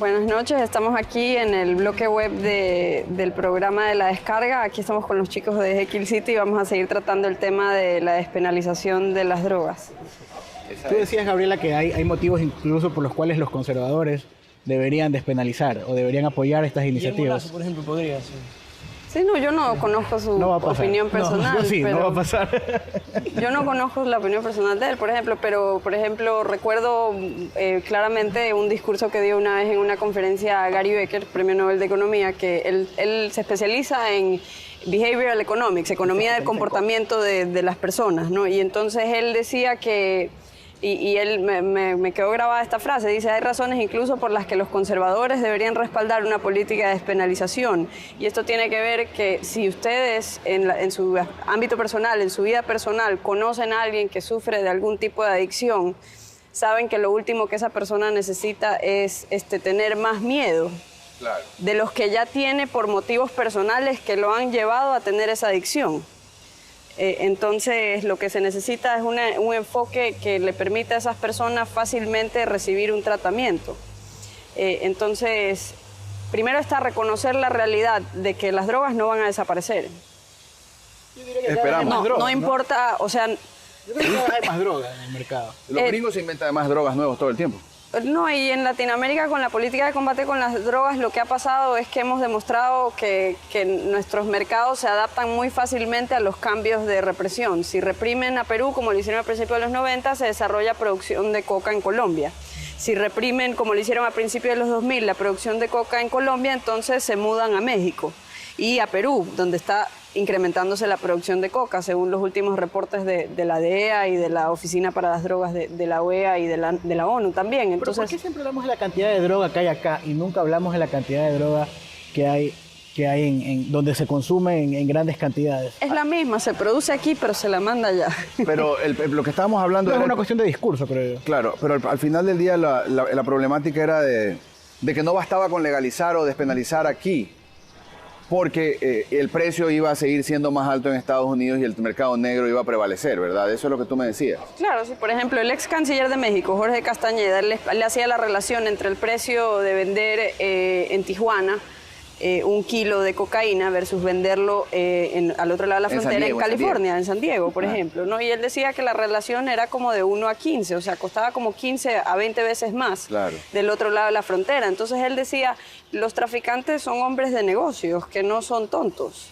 Buenas noches, estamos aquí en el bloque web del programa de la descarga. Aquí estamos con los chicos de Jekyll City y vamos a seguir tratando el tema de la despenalización de las drogas. Tú decías, Gabriela, que hay motivos incluso por los cuales los conservadores deberían despenalizar o deberían apoyar estas iniciativas. Lazo, por ejemplo, podría ser. Sí, no, yo no conozco su opinión personal. No, sí, pero no va a pasar. Yo no conozco la opinión personal de él, por ejemplo, pero, por ejemplo, recuerdo claramente un discurso que dio una vez en una conferencia Gary Becker, Premio Nobel de Economía, que él se especializa en behavioral economics, economía del comportamiento de las personas, ¿no? Y entonces él decía que... Y él me quedó grabada esta frase, dice, hay razones incluso por las que los conservadores deberían respaldar una política de despenalización. Y esto tiene que ver que si ustedes en su ámbito personal, en su vida personal, conocen a alguien que sufre de algún tipo de adicción, saben que lo último que esa persona necesita es tener más miedo. Claro. De los que ya tiene por motivos personales que lo han llevado a tener esa adicción. Entonces, lo que se necesita es un enfoque que le permita a esas personas fácilmente recibir un tratamiento. Entonces, primero está reconocer la realidad de que las drogas no van a desaparecer. Yo diría que esperamos. No importa, o sea... Yo creo que cada vez hay más drogas en el mercado. Los gringos se inventan más drogas nuevas todo el tiempo. No, y en Latinoamérica con la política de combate con las drogas lo que ha pasado es que hemos demostrado que nuestros mercados se adaptan muy fácilmente a los cambios de represión. Si reprimen a Perú, como lo hicieron al principio de los 90, se desarrolla producción de coca en Colombia. Si reprimen, como lo hicieron a principios de los 2000, la producción de coca en Colombia, entonces se mudan a México y a Perú, donde está incrementándose la producción de coca, según los últimos reportes de la DEA y de la Oficina para las Drogas de la OEA y de la ONU también. Entonces, ¿pero por qué siempre hablamos de la cantidad de droga que hay acá y nunca hablamos de la cantidad de droga que hay donde se consume en grandes cantidades? Es la misma, se produce aquí, pero se la manda allá. Pero lo que estábamos hablando... No, es una cuestión de discurso, creo yo. Claro, pero al final del día la problemática era de que no bastaba con legalizar o despenalizar aquí, porque el precio iba a seguir siendo más alto en Estados Unidos y el mercado negro iba a prevalecer, ¿verdad? Eso es lo que tú me decías. Claro, sí. Por ejemplo, el ex canciller de México, Jorge Castañeda, le hacía la relación entre el precio de vender en Tijuana 1 kilo de cocaína versus venderlo al otro lado de la frontera, en California, en San Diego, por ejemplo, ¿no? Y él decía que la relación era como de 1 a 15, o sea, costaba como 15 a 20 veces más del otro lado de la frontera. Entonces él decía, los traficantes son hombres de negocios, que no son tontos.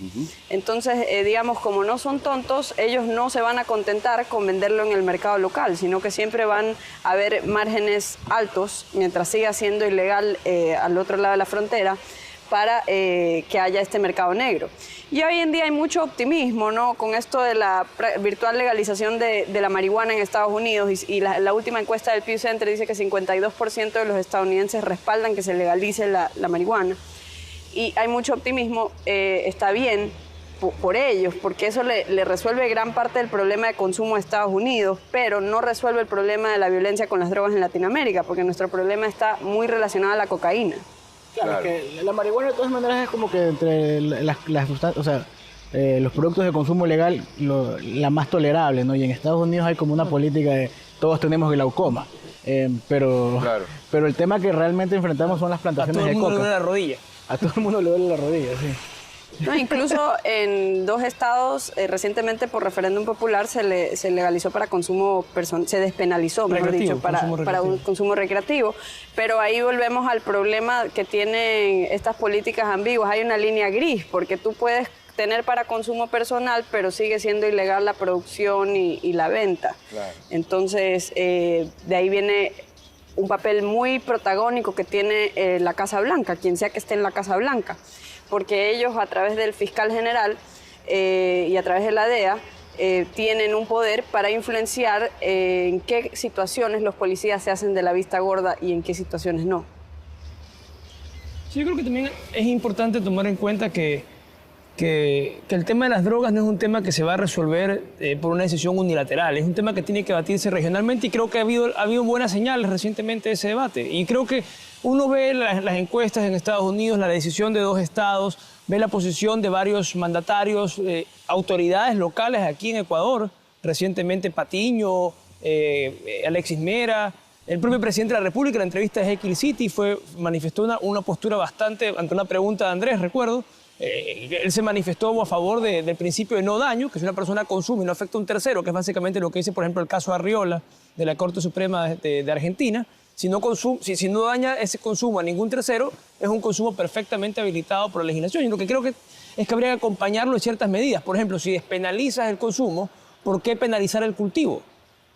Entonces, digamos, como no son tontos, ellos no se van a contentar con venderlo en el mercado local, sino que siempre van a haber márgenes altos, mientras siga siendo ilegal al otro lado de la frontera, para que haya este mercado negro. Y hoy en día hay mucho optimismo, ¿no? Con esto de la virtual legalización de la marihuana en Estados Unidos, y la última encuesta del Pew Center dice que 52% de los estadounidenses respaldan que se legalice la marihuana. Y hay mucho optimismo, está bien por ellos, porque eso le resuelve gran parte del problema de consumo de Estados Unidos, pero no resuelve el problema de la violencia con las drogas en Latinoamérica, porque nuestro problema está muy relacionado a la cocaína. Claro, es que la marihuana de todas maneras es como que entre las sustancias, o sea, los productos de consumo legal, la más tolerable, ¿no? Y en Estados Unidos hay como una política de todos tenemos glaucoma, pero el tema que realmente enfrentamos son las plantaciones de coca. A todo el mundo le duele la rodilla. A todo el mundo le duele la rodilla, sí. No, incluso en 2 estados, recientemente por referéndum popular, se legalizó para consumo personal, se despenalizó, mejor dicho, para un consumo recreativo. Pero ahí volvemos al problema que tienen estas políticas ambiguas. Hay una línea gris, porque tú puedes tener para consumo personal, pero sigue siendo ilegal la producción y la venta. Claro. Entonces, de ahí viene un papel muy protagónico que tiene la Casa Blanca, quien sea que esté en la Casa Blanca, porque ellos a través del fiscal general y a través de la DEA tienen un poder para influenciar en qué situaciones los policías se hacen de la vista gorda y en qué situaciones no. Sí, yo creo que también es importante tomar en cuenta que el tema de las drogas no es un tema que se va a resolver por una decisión unilateral, es un tema que tiene que debatirse regionalmente, y creo que ha habido buenas señales recientemente de ese debate. Y creo que uno ve las encuestas en Estados Unidos, la decisión de 2 estados, ve la posición de varios mandatarios, autoridades locales aquí en Ecuador, recientemente Patiño, Alexis Mera, El propio presidente de la República, en la entrevista de Heckler City, manifestó una postura bastante, ante una pregunta de Andrés, recuerdo. Él se manifestó a favor del principio de no daño, que si una persona consume y no afecta a un tercero, que es básicamente lo que dice, por ejemplo, el caso Arriola de la Corte Suprema de Argentina. Si no daña ese consumo a ningún tercero, es un consumo perfectamente habilitado por la legislación. Y lo que creo que es que habría que acompañarlo de ciertas medidas. Por ejemplo, si despenalizas el consumo, ¿por qué penalizar el cultivo?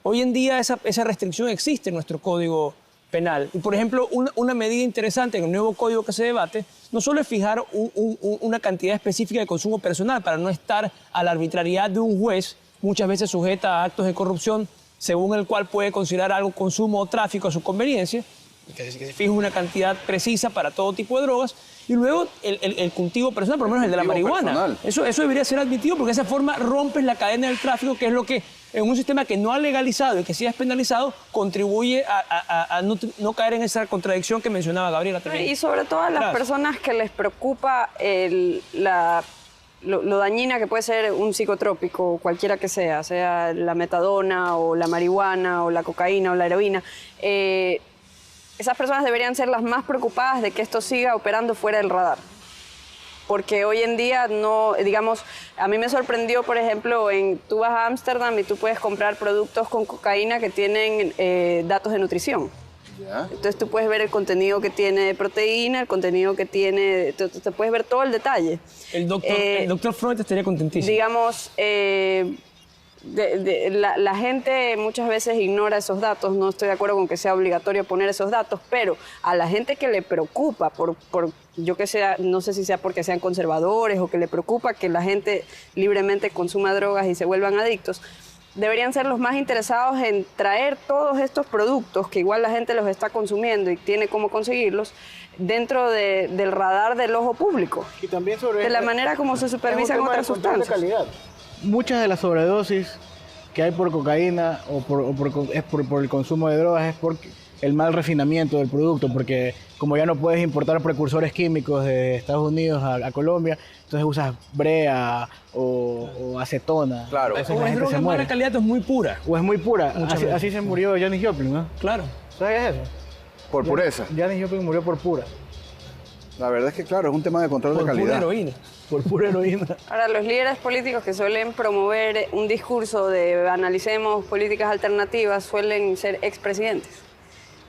Hoy en día esa restricción existe en nuestro Código Penal. Y, por ejemplo, una medida interesante en el nuevo código que se debate no solo es fijar una cantidad específica de consumo personal para no estar a la arbitrariedad de un juez, muchas veces sujeta a actos de corrupción, según el cual puede considerar algo consumo o tráfico a su conveniencia, que se fije una cantidad precisa para todo tipo de drogas, y luego el cultivo personal, por lo menos el de la marihuana. Eso debería ser admitido porque de esa forma rompes la cadena del tráfico, que es lo que en un sistema que no ha legalizado y que sí es penalizado, contribuye a no caer en esa contradicción que mencionaba Gabriela también. Y sobre todo a las personas que les preocupa lo dañina que puede ser un psicotrópico, cualquiera que sea la metadona o la marihuana o la cocaína o la heroína. Esas personas deberían ser las más preocupadas de que esto siga operando fuera del radar. Porque hoy en día no, digamos, a mí me sorprendió, por ejemplo, tú vas a Ámsterdam y tú puedes comprar productos con cocaína que tienen datos de nutrición. ¿Ya? Entonces tú puedes ver el contenido que tiene de proteína, el contenido que tiene, te puedes ver todo el detalle. El doctor Freud estaría contentísimo. Digamos, la gente muchas veces ignora esos datos, no estoy de acuerdo con que sea obligatorio poner esos datos, pero a la gente que le preocupa por yo que sea, no sé si sea porque sean conservadores o que le preocupa que la gente libremente consuma drogas y se vuelvan adictos, deberían ser los más interesados en traer todos estos productos que igual la gente los está consumiendo y tiene cómo conseguirlos dentro del radar del ojo público. Y también sobre de la manera como se supervisan otras sustancias. De calidad. Muchas de las sobredosis que hay por cocaína o por el consumo de drogas es por el mal refinamiento del producto, porque como ya no puedes importar precursores químicos de Estados Unidos a Colombia, entonces usas brea o acetona. Claro. O es droga de mala calidad o es muy pura. O es muy pura. Así se murió Janis Joplin, ¿no? Claro. ¿Sabes eso? Por pureza. Janis Joplin murió por pura. La verdad es que, claro, es un tema de control de calidad. Por pura heroína. Por pura heroína. Ahora, los líderes políticos que suelen promover un discurso de analicemos políticas alternativas suelen ser expresidentes.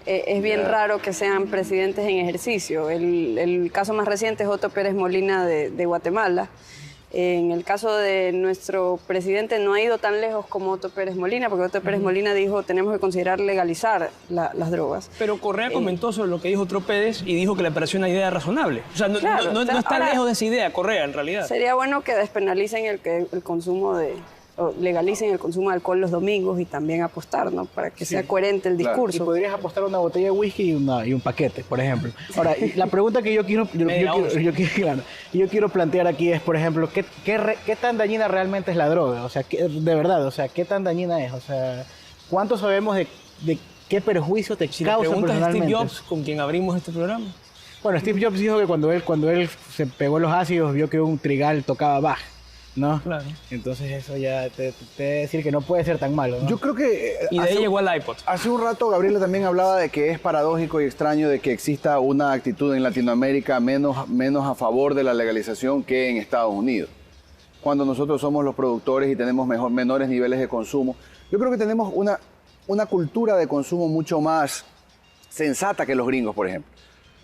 Es bien raro que sean presidentes en ejercicio. El caso más reciente es Otto Pérez Molina de Guatemala. En el caso de nuestro presidente no ha ido tan lejos como Otto Pérez Molina, porque Otto Pérez Molina dijo tenemos que considerar legalizar las drogas. Pero Correa comentó sobre lo que dijo Otto Pérez y dijo que le pareció una idea razonable. O sea, no está lejos de esa idea Correa, en realidad. Sería bueno que despenalicen el consumo o legalicen el consumo de alcohol los domingos y también apostar, ¿no? Para que sea coherente el discurso. Y podrías apostar una botella de whisky y un paquete, por ejemplo. Ahora, la pregunta que yo quiero plantear aquí es, por ejemplo, ¿qué tan dañina realmente es la droga? O sea, de verdad, o sea, ¿qué tan dañina es? O sea, ¿cuánto sabemos de qué perjuicio te causa personalmente? Si le preguntas a Steve Jobs, con quien abrimos este programa. Bueno, Steve Jobs dijo que cuando él se pegó los ácidos, vio que un trigal tocaba Bach, ¿no? Claro. Entonces eso ya te debe decir que no puede ser tan malo, ¿no? Yo creo que... Y de ahí llegó el iPod. Hace un rato Gabriela también hablaba de que es paradójico y extraño de que exista una actitud en Latinoamérica menos a favor de la legalización que en Estados Unidos. Cuando nosotros somos los productores y tenemos menores niveles de consumo. Yo creo que tenemos una cultura de consumo mucho más sensata que los gringos, por ejemplo.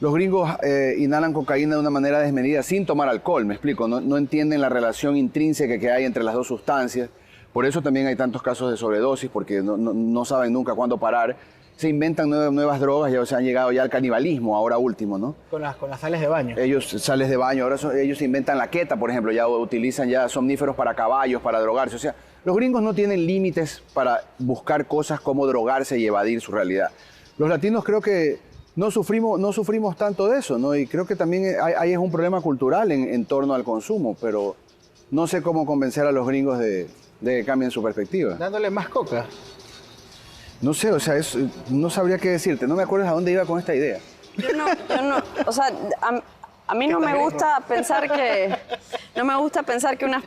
Los gringos inhalan cocaína de una manera desmedida sin tomar alcohol, me explico. No entienden la relación intrínseca que hay entre las dos sustancias. Por eso también hay tantos casos de sobredosis, porque no saben nunca cuándo parar. Se inventan nuevas drogas, ya se han llegado ya al canibalismo, ahora último, ¿no? Con las sales de baño. Sales de baño, ahora ellos inventan la queta, por ejemplo, ya utilizan ya somníferos para caballos, para drogarse. O sea, los gringos no tienen límites para buscar cosas como drogarse y evadir su realidad. Los latinos creo que no sufrimos tanto de eso, ¿no? Y creo que también hay un problema cultural en torno al consumo, pero no sé cómo convencer a los gringos de que cambien su perspectiva. Dándole más coca. No sé, o sea, no sabría qué decirte. No me acuerdo a dónde iba con esta idea. Yo no, o sea, a mí no me gusta pensar que unas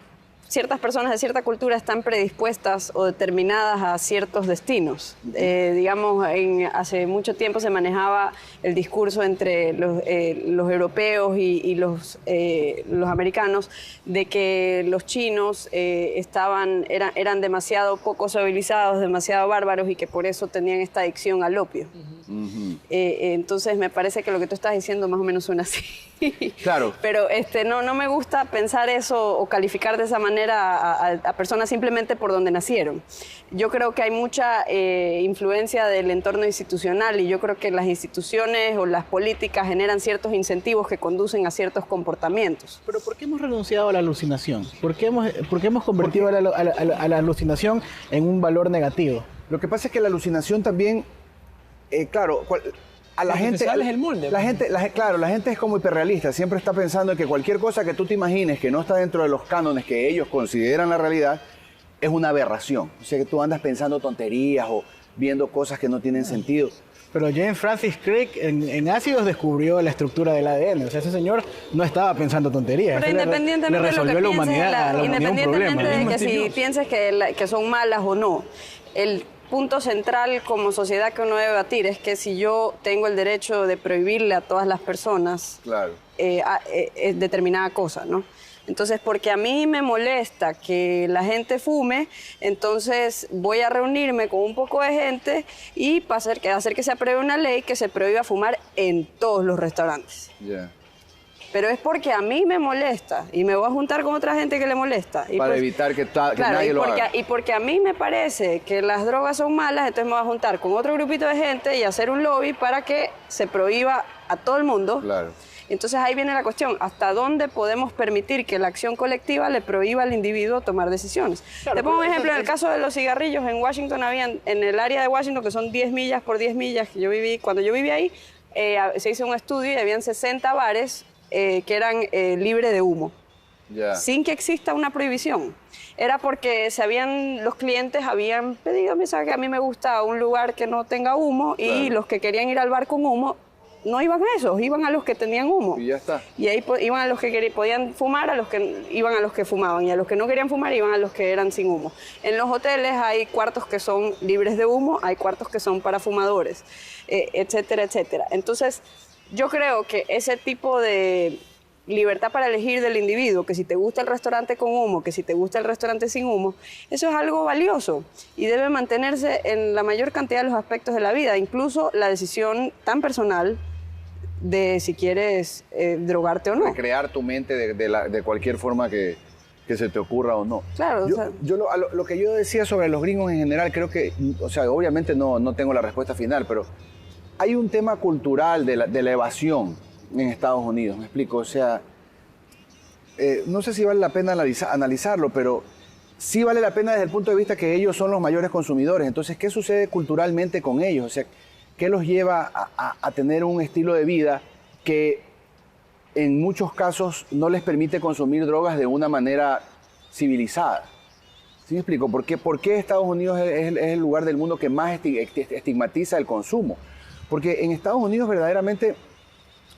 ciertas personas de cierta cultura están predispuestas o determinadas a ciertos destinos. Digamos, hace mucho tiempo se manejaba el discurso entre los europeos y los americanos de que los chinos eran demasiado poco civilizados, demasiado bárbaros y que por eso tenían esta adicción al opio. Entonces me parece que lo que tú estás diciendo más o menos suena así. Claro. Pero no me gusta pensar eso o calificar de esa manera a personas simplemente por donde nacieron. Yo creo que hay mucha influencia del entorno institucional y yo creo que las instituciones o las políticas generan ciertos incentivos que conducen a ciertos comportamientos. Pero ¿por qué hemos renunciado a la alucinación? ¿Por qué hemos convertido a la alucinación en un valor negativo? Lo que pasa es que la alucinación también, claro, a la gente, sales del molde. Claro, la gente es como hiperrealista, siempre está pensando en que cualquier cosa que tú te imagines que no está dentro de los cánones que ellos consideran la realidad, es una aberración. O sea, que tú andas pensando tonterías o viendo cosas que no tienen sentido. Pero James Francis Crick en ácidos descubrió la estructura del ADN. O sea, ese señor no estaba pensando tonterías. Pero independientemente le resolvió de a lo la que humanidad, pienses, independientemente de que si Dios. pienses que son malas o no, el punto central como sociedad que uno debe debatir es que si yo tengo el derecho de prohibirle a todas las personas Claro. determinada cosa, ¿no? Entonces, porque a mí me molesta que la gente fume, entonces voy a reunirme con un poco de gente y para hacer que se apruebe una ley que se prohíba fumar en todos los restaurantes. Ya. Pero es porque a mí me molesta y me voy a juntar con otra gente que le molesta. Y Para pues, evitar que claro, nadie lo haga. y porque a mí me parece que las drogas son malas, entonces me voy a juntar con otro grupito de gente y hacer un lobby para que se prohíba a todo el mundo. Claro. Entonces ahí viene la cuestión, ¿hasta dónde podemos permitir que la acción colectiva le prohíba al individuo tomar decisiones? Claro, Te pongo un pero ejemplo, en el caso de los cigarrillos, en Washington habían, en el área de Washington, que son 10 millas por 10 millas, que yo viví, cuando yo viví ahí, se hizo un estudio y habían 60 bares que eran libres de humo, Ya. sin que exista una prohibición. Era porque los clientes habían pedido, me sabe que a mí me gusta un lugar que no tenga humo, y Claro. los que querían ir al bar con humo no iban a esos, iban a los que tenían humo. Y ya está. Y ahí iban a los que podían fumar, iban a los que fumaban, y a los que no querían fumar iban a los que eran sin humo. En los hoteles hay cuartos que son libres de humo, hay cuartos que son para fumadores, etcétera, etcétera. Entonces, yo creo que ese tipo de libertad para elegir del individuo, que si te gusta el restaurante con humo, que si te gusta el restaurante sin humo, eso es algo valioso y debe mantenerse en la mayor cantidad de los aspectos de la vida, incluso la decisión tan personal de si quieres drogarte o no. Recrear tu mente de cualquier forma que se te ocurra o no. Claro, Yo, o sea, lo que yo decía sobre los gringos en general, creo que, o sea, obviamente no tengo la respuesta final, pero hay un tema cultural de la evasión en Estados Unidos, me explico, o sea, no sé si vale la pena analizarlo, pero sí vale la pena desde el punto de vista que ellos son los mayores consumidores. Entonces, ¿qué sucede culturalmente con ellos? O sea, ¿qué los lleva a tener un estilo de vida que en muchos casos no les permite consumir drogas de una manera civilizada? ¿Sí me explico? ¿Por qué Estados Unidos es el lugar del mundo que más estigmatiza el consumo? Porque en Estados Unidos verdaderamente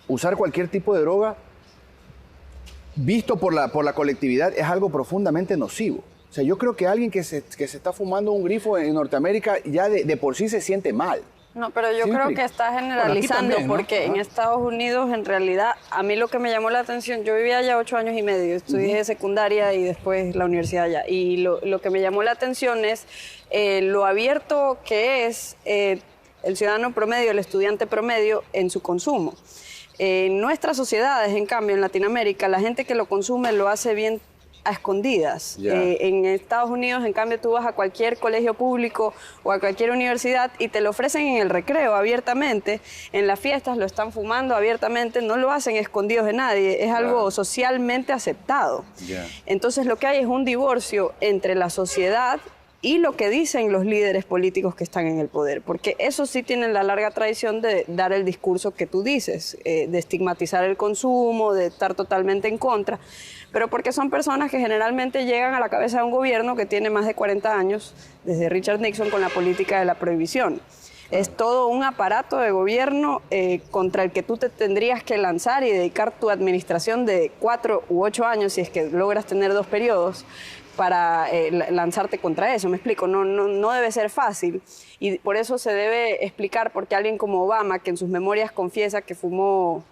usar cualquier tipo de droga visto por la colectividad es algo profundamente nocivo. O sea, yo creo que alguien que se está fumando un grifo en Norteamérica ya de por sí se siente mal. no, pero yo ¿Sí me creo explico? que estás Bueno, generalizando, aquí también, ¿no? porque en Estados Unidos, en realidad, a mí lo que me llamó la atención, yo vivía allá 8 años y medio, estudié secundaria y después la universidad allá, y lo que me llamó la atención es lo abierto que es el ciudadano promedio, el estudiante promedio en su consumo. En nuestras sociedades, en cambio, en Latinoamérica, la gente que lo consume lo hace bien a escondidas. Ya. En Estados Unidos, en cambio, tú vas a cualquier colegio público o a cualquier universidad y te lo ofrecen en el recreo abiertamente, en las fiestas lo están fumando abiertamente, no lo hacen escondidos de nadie, es algo Claro. socialmente aceptado. Ya. Entonces lo que hay es un divorcio entre la sociedad y lo que dicen los líderes políticos que están en el poder, porque esos sí tienen la larga tradición de dar el discurso que tú dices, de estigmatizar el consumo, de estar totalmente en contra, pero porque son personas que generalmente llegan a la cabeza de un gobierno que tiene más de 40 años, desde Richard Nixon, con la política de la prohibición. Es todo un aparato de gobierno contra el que tú te tendrías que lanzar y dedicar tu administración de 4 u 8 años, si es que logras tener 2 periodos, para lanzarte contra eso. Me explico, no debe ser fácil. Y por eso se debe explicar por qué alguien como Obama, que en sus memorias confiesa que fumó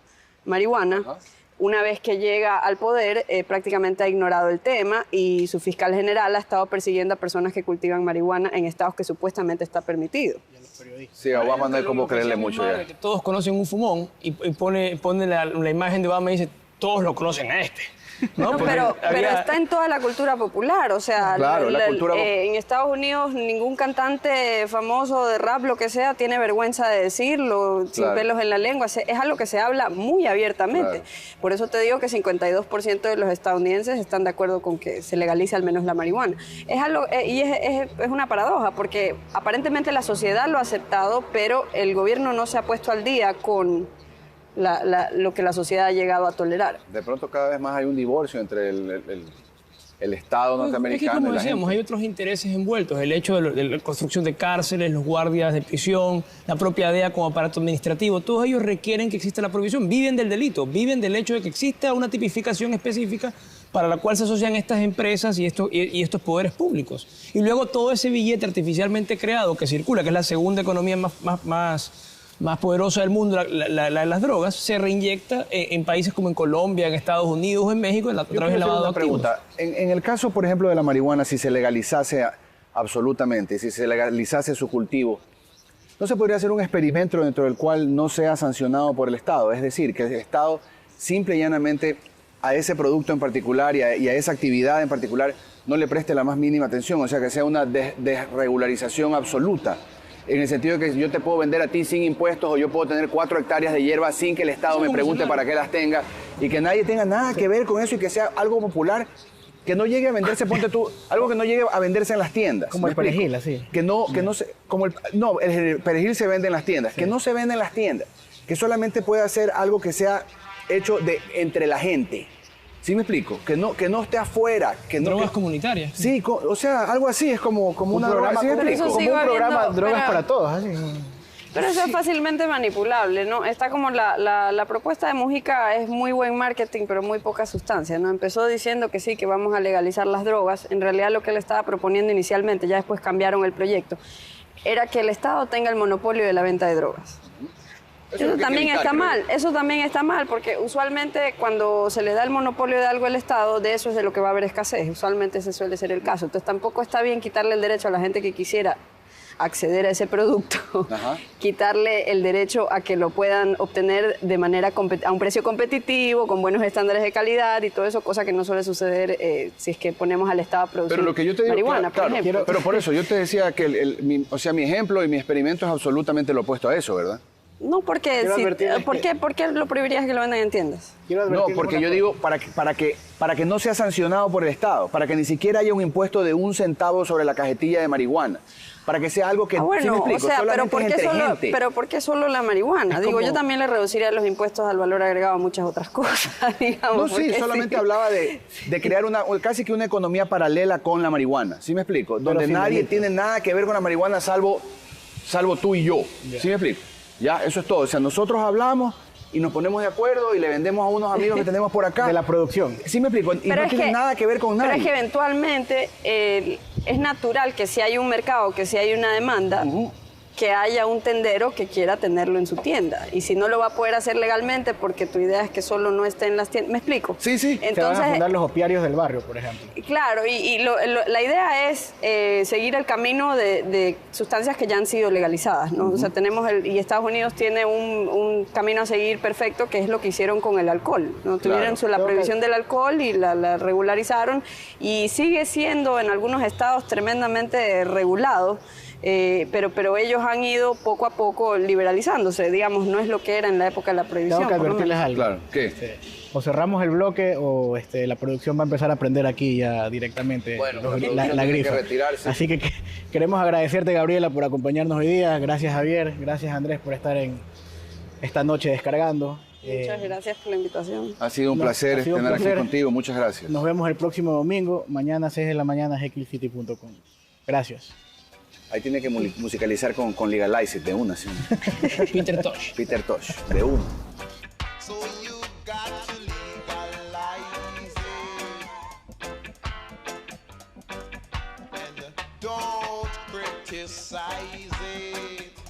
marihuana, una vez que llega al poder, prácticamente ha ignorado el tema y su fiscal general ha estado persiguiendo a personas que cultivan marihuana en estados que supuestamente está permitido. Sí, a Obama no hay como creerle mucho ya. Que todos conocen un fumón y pone la imagen de Obama y dice, todos lo conocen a este. ¿No? Pero está en toda la cultura popular, o sea, claro, la cultura... en Estados Unidos ningún cantante famoso de rap, lo que sea, tiene vergüenza de decirlo, sin pelos en la lengua, es algo que se habla muy abiertamente. Claro. Por eso te digo que 52% de los estadounidenses están de acuerdo con que se legalice al menos la marihuana. Es algo, y es una paradoja, porque aparentemente la sociedad lo ha aceptado, pero el gobierno no se ha puesto al día con lo que la sociedad ha llegado a tolerar. De pronto cada vez más hay un divorcio entre el Estado norteamericano como y la decíamos, gente. Hay otros intereses envueltos, el hecho de la construcción de cárceles, los guardias de prisión, la propia DEA como aparato administrativo, todos ellos requieren que exista la prohibición, viven del delito, viven del hecho de que exista una tipificación específica para la cual se asocian estas empresas y estos poderes públicos. Y luego todo ese billete artificialmente creado que circula, que es la segunda economía más poderosa del mundo, la de las drogas, se reinyecta en países como en Colombia, en Estados Unidos, en México, a través del lavado de activos. Pregunta. En el caso, por ejemplo, de la marihuana, si se legalizase absolutamente, si se legalizase su cultivo, ¿no se podría hacer un experimento dentro del cual no sea sancionado por el Estado? Es decir, que el Estado simple y llanamente a ese producto en particular y a esa actividad en particular no le preste la más mínima atención, o sea, que sea una desregularización absoluta. En el sentido de que yo te puedo vender a ti sin impuestos o yo puedo tener 4 hectáreas de hierba sin que el Estado me pregunte para qué las tenga y que nadie tenga nada que ver con eso y que sea algo popular que no llegue a venderse, ponte tú, algo que no llegue a venderse en las tiendas. Como el perejil, así. Que no se, el perejil se vende en las tiendas, que no se vende en las tiendas, que solamente pueda ser algo que sea hecho entre la gente. ¿Sí me explico? Que no esté afuera. Drogas comunitarias. Sí, o sea, algo así, es como un programa, como un programa Drogas para Todos. Así. Pero eso es fácilmente manipulable, ¿no? Está como la propuesta de Mujica es muy buen marketing, pero muy poca sustancia, ¿no? Empezó diciendo que sí, que vamos a legalizar las drogas. En realidad lo que él estaba proponiendo inicialmente, ya después cambiaron el proyecto, era que el Estado tenga el monopolio de la venta de drogas. Eso también está mal, porque usualmente cuando se le da el monopolio de algo al Estado, de eso es de lo que va a haber escasez. Usualmente ese suele ser el caso. Entonces tampoco está bien quitarle el derecho a la gente que quisiera acceder a ese producto, quitarle el derecho a que lo puedan obtener de manera a un precio competitivo, con buenos estándares de calidad y todo eso, cosa que no suele suceder si es que ponemos al Estado a producir pero lo que yo te digo, marihuana, por ejemplo. Pero por eso yo te decía que mi ejemplo y mi experimento es absolutamente lo opuesto a eso, ¿verdad? No, porque ¿por qué lo prohibirías que lo vendan en tiendas? No, porque yo digo para que no sea sancionado por el Estado, para que ni siquiera haya un impuesto de 1 centavo sobre la cajetilla de marihuana, para que sea algo que bueno, ¿sí me explico? O sea, pero ¿por qué solo la marihuana? Digo, yo también le reduciría los impuestos al valor agregado a muchas otras cosas, digamos. No, sí, solamente hablaba de crear casi que una economía paralela con la marihuana, ¿sí me explico? Donde nadie tiene nada que ver con la marihuana salvo tú y yo, ¿sí me explico? Ya, eso es todo. O sea, nosotros hablamos y nos ponemos de acuerdo y le vendemos a unos amigos que tenemos por acá. De la producción. Sí me explico. Y no tiene nada que ver con nadie. Pero es que eventualmente es natural que si hay un mercado, que si hay una demanda, que haya un tendero que quiera tenerlo en su tienda. Y si no lo va a poder hacer legalmente porque tu idea es que solo no esté en las tiendas. ¿Me explico? Sí, sí. Entonces, se van a fundar los opiarios del barrio, por ejemplo. Claro, la idea es seguir el camino de sustancias que ya han sido legalizadas, ¿no? O sea, y Estados Unidos tiene un camino a seguir perfecto, que es lo que hicieron con el alcohol, ¿no? Tuvieron la prohibición del alcohol y la regularizaron, y sigue siendo en algunos estados tremendamente regulado. Pero ellos han ido poco a poco liberalizándose, digamos, no es lo que era en la época de la prohibición. Tengo que advertirles algo. Claro, ¿qué? O cerramos el bloque o la producción va a empezar a prender aquí ya directamente la grifa. Así que queremos agradecerte, Gabriela, por acompañarnos hoy día. Gracias, Javier. Gracias, Andrés, por estar esta noche descargando. Muchas gracias por la invitación. Ha sido un placer estar aquí contigo. Muchas gracias. Nos vemos el próximo domingo. Mañana 6 de la mañana, hecklcity.com. Gracias. Ahí tiene que musicalizar con Legalize It de una, ¿sí? Peter Tosh. Peter Tosh, de una. So you got to legalize it. And don't criticize it.